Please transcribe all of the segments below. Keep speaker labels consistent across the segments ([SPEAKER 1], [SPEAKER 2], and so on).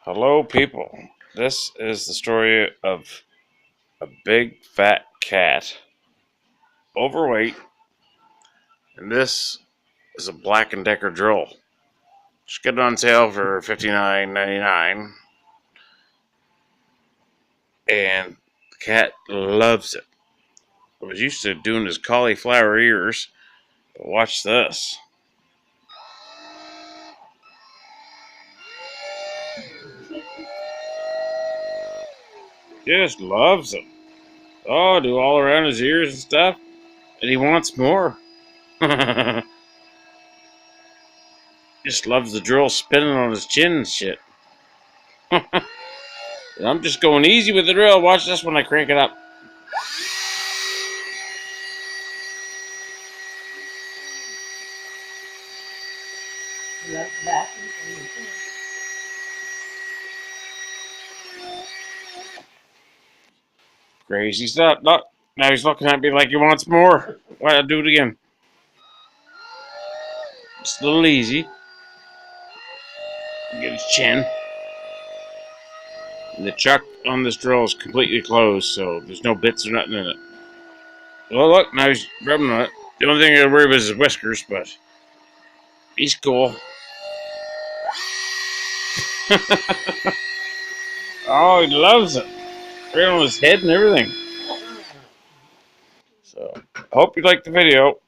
[SPEAKER 1] Hello, people. This is the story of a big fat cat, overweight, and this is a Black and Decker drill. Just get it on sale for $59.99, and the cat loves it. I was used to doing his cauliflower ears, but watch this. Just loves it. Oh, do all around his ears and stuff, and he wants more. Just loves the drill spinning on his chin and shit. I'm just going easy with the drill. Watch this when I crank it up. Crazy stuff. Look, now he's looking at me like he wants more. Why I do it again? Just a little easy. Get his chin. And the chuck on this drill is completely closed, so there's no bits or nothing in it. Well, look, now he's rubbing on it. The only thing I worry about is his whiskers, but he's cool. Oh, he loves it. Right on his head and everything. So, I hope you liked the video.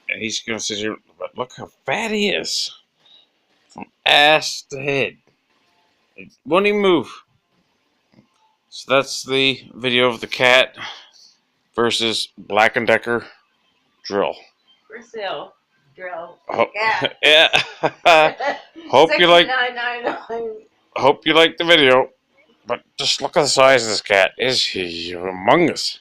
[SPEAKER 1] And he's going to sit here, but look how fat he is. From ass to head. It won't even move. So that's the video of the cat versus Black and Decker drill.
[SPEAKER 2] For sale. Drill.
[SPEAKER 1] Oh,
[SPEAKER 2] Yeah.
[SPEAKER 1] Hope you like.
[SPEAKER 2] $69.99.
[SPEAKER 1] Hope you like the video. But just look at the size of this cat. Is he humongous?